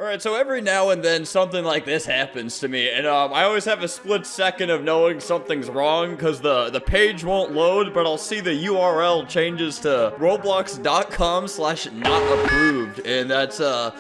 All right, so every now and then something like this happens to me, and I always have a split second of knowing something's wrong because the page won't load, but I'll see the URL changes to roblox.com/notapproved, and that's Gilp.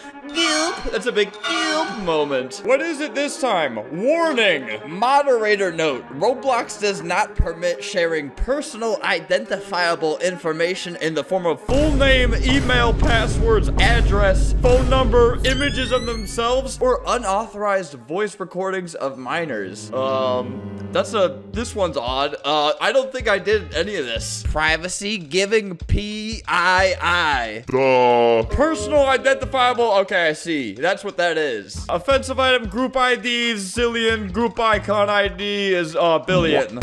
That's a big Gilp moment. What is it this time? Warning! Moderator note. Roblox does not permit sharing personal identifiable information in the form of full name, email, passwords, address, phone number, images of themselves, or unauthorized voice recordings of minors. This one's odd. I don't think I did any of this. Privacy giving PII. Personal identifiable. Okay, I see. That's what that is. Offensive item group ID, zillion. Group icon ID is billion.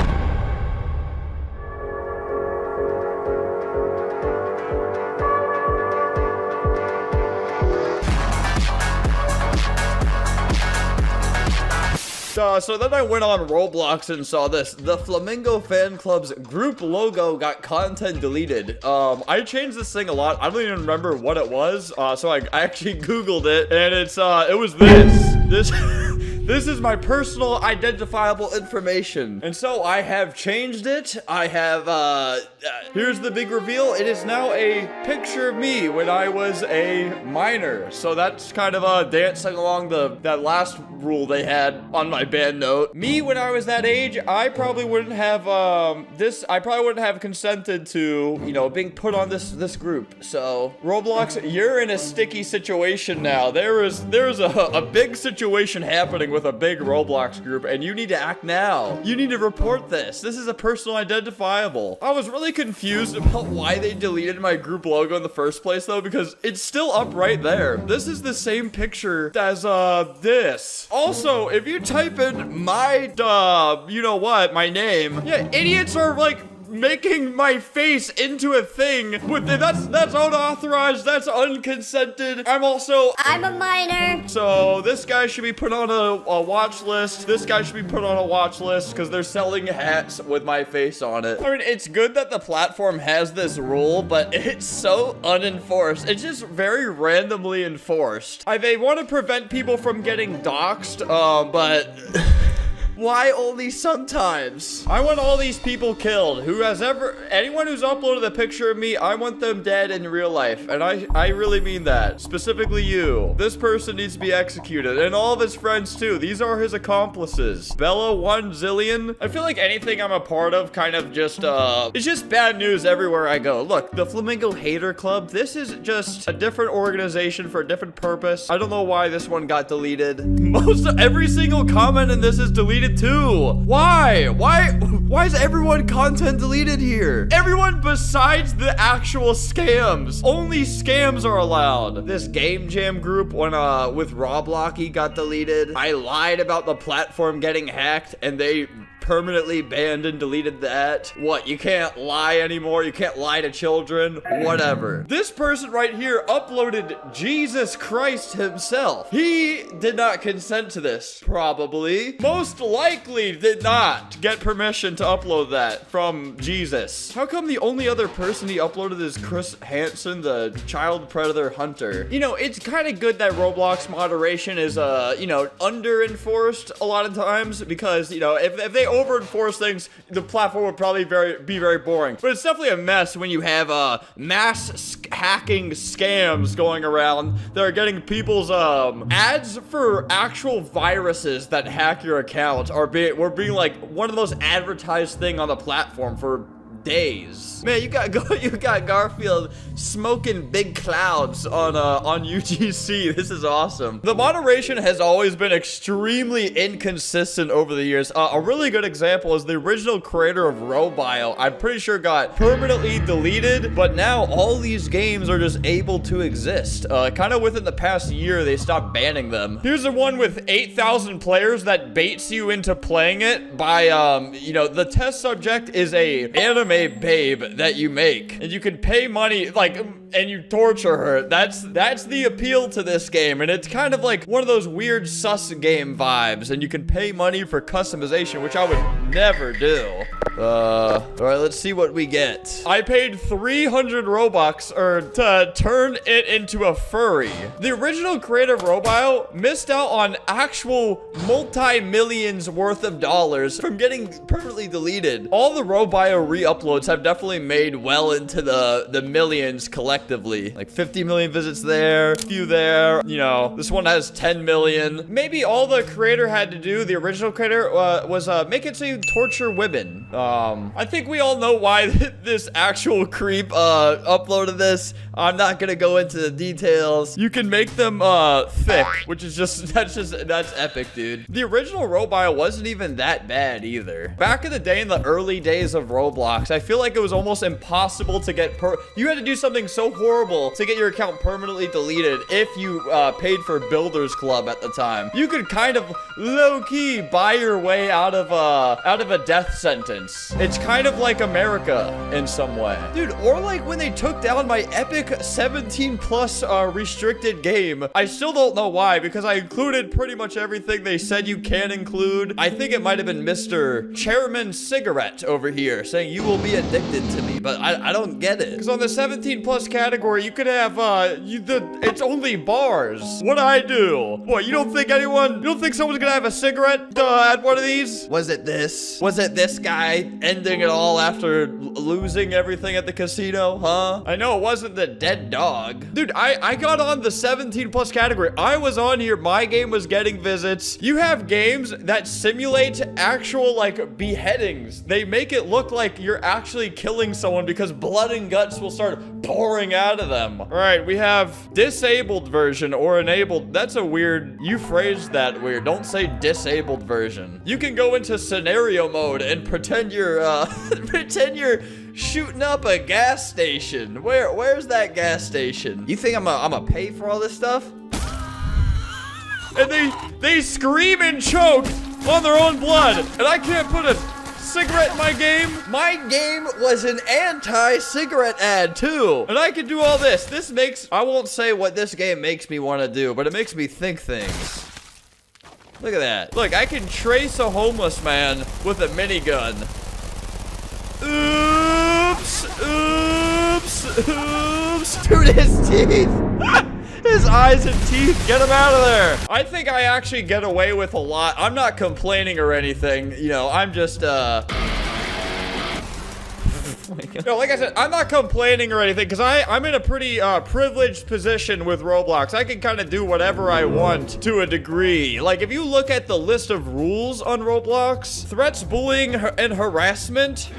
So then I went on Roblox and saw this. The Flamingo fan club's group logo got content deleted. I changed this thing a lot. I don't even remember what it was. So I actually Googled it, and it was this. This is my personal identifiable information. And so I have changed it. I have, here's the big reveal. It is now a picture of me when I was a minor. So that's kind of dancing along that last rule they had on my band note. Me, when I was that age, I probably wouldn't have, I probably wouldn't have consented to, you know, being put on this group. So, Roblox, you're in a sticky situation now. There is a big situation happening with a big Roblox group, and you need to act now. You need to report this. This is a personal identifiable. I was really confused about why they deleted my group logo in the first place, though, because it's still up right there. This is the same picture as, this. Also, if you type in my, you know what, my name, yeah, idiots are, like, making my face into a thing with that's unauthorized, that's unconsented. I'm a minor. So this guy should be put on a watch list. This guy should be put on a watch list because they're selling hats with my face on it. I mean, it's good that the platform has this rule, but it's so unenforced. It's just very randomly enforced. They want to prevent people from getting doxxed, but why only sometimes? I want all these people killed. Anyone who's uploaded a picture of me, I want them dead in real life. And I really mean that. Specifically you. This person needs to be executed. And all of his friends too. These are his accomplices. Bella 1 zillion. I feel like anything I'm a part of kind of just, it's just bad news everywhere I go. Look, the Flamingo Hater Club, this is just a different organization for a different purpose. I don't know why this one got deleted. Every single comment in this is deleted too. Why is everyone content deleted here? Everyone besides the actual scams. Only scams are allowed. This Game Jam group when with Roblocky got deleted. I lied about the platform getting hacked and they permanently banned and deleted that. What, you can't lie anymore? You can't lie to children? Whatever. This person right here uploaded Jesus Christ himself. He did not consent to this, probably. Most likely did not get permission to upload that from Jesus. How come the only other person he uploaded is Chris Hansen, the child predator hunter? You know, it's kind of good that Roblox moderation is, you know, under-enforced a lot of times because, you know, if they over-enforce things, the platform would probably be very boring. But it's definitely a mess when you have mass hacking scams going around that are getting people's ads for actual viruses that hack your account were being like one of the most advertised thing on the platform for days. Man, you got Garfield smoking big clouds on UGC. This is awesome. The moderation has always been extremely inconsistent over the years. A really good example is the original creator of Robile. I'm pretty sure got permanently deleted, but now all these games are just able to exist. Kind of within the past year, they stopped banning them. Here's the one with 8,000 players that baits you into playing it by, you know, the test subject is a anime babe that you make, and you can pay money. Like, and you torture her. That's the appeal to this game, and it's kind of like one of those weird sus game vibes, and you can pay money for customization, which I would never do. All right, let's see what we get. I paid 300 Robux to turn it into a furry. The original creator of Robio missed out on actual multi-millions worth of dollars from getting permanently deleted. All the Robio re-uploads have definitely made well into the millions collectively. Like 50 million visits there, a few there. You know, this one has 10 million. Maybe all the creator had to do, the original creator, was make it so you torture women. I think we all know why this actual creep uploaded this. I'm not gonna go into the details. You can make them thick, which is that's epic, dude. The original Robio wasn't even that bad either. Back in the day, in the early days of Roblox, I feel like it was almost impossible to get you had to do something so horrible to get your account permanently deleted if you paid for Builders Club at the time. You could kind of low-key buy your way out of a death sentence. It's kind of like America in some way. Dude, or like when they took down my epic 17+ restricted game. I still don't know why, because I included pretty much everything they said you can include. I think it might have been Mr. Chairman Cigarette over here saying you will be addicted to me, but I don't get it. Because on the 17+ category, you could have, it's only bars. What'd I do? What, you don't think someone's gonna have a cigarette at one of these? Was it this? Was it this guy ending it all after losing everything at the casino, huh? I know it wasn't the dead dog. Dude, I got on the 17+ category. I was on here. My game was getting visits. You have games that simulate actual, like, beheadings. They make it look like you're actually killing someone because blood and guts will start pouring out of them. All right, we have disabled version or enabled. That's a weird, you phrased that weird. Don't say disabled version. You can go into scenario mode and pretend you're, pretend you're shooting up a gas station. Where's that gas station? You think I'm a pay for all this stuff? And they scream and choke on their own blood, and I can't put a cigarette in my game. My game was an anti-cigarette ad too, and I can do all this. This makes, I won't say what this game makes me want to do, but it makes me think things. Look at that. Look, I can trace a homeless man with a minigun. Oops, oops, oops. Dude, his teeth. His eyes and teeth. Get him out of there. I think I actually get away with a lot. I'm not complaining or anything. You know, I'm just, no, like I said, I'm not complaining or anything because I'm in a pretty privileged position with Roblox. I can kind of do whatever I want to a degree. Like, if you look at the list of rules on Roblox, threats, bullying, and harassment,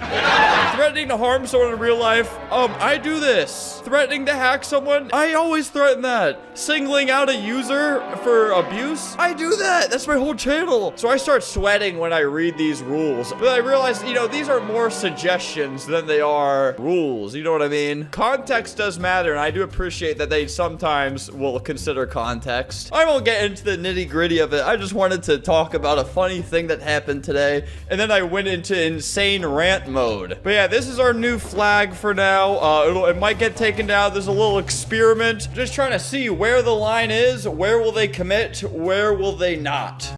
threatening to harm someone in real life, I do this. Threatening to hack someone, I always threaten that. Singling out a user for abuse, I do that. That's my whole channel. So I start sweating when I read these rules. But I realize, you know, these are more suggestions than they are rules. You know what I mean? Context does matter, and I do appreciate that they sometimes will consider context. I won't get into the nitty-gritty of it. I just wanted to talk about a funny thing that happened today, and then I went into insane rant mode. But yeah, this is our new flag for now. It might get taken down. There's a little experiment. Just trying to see where the line is. Where will they commit? Where will they not?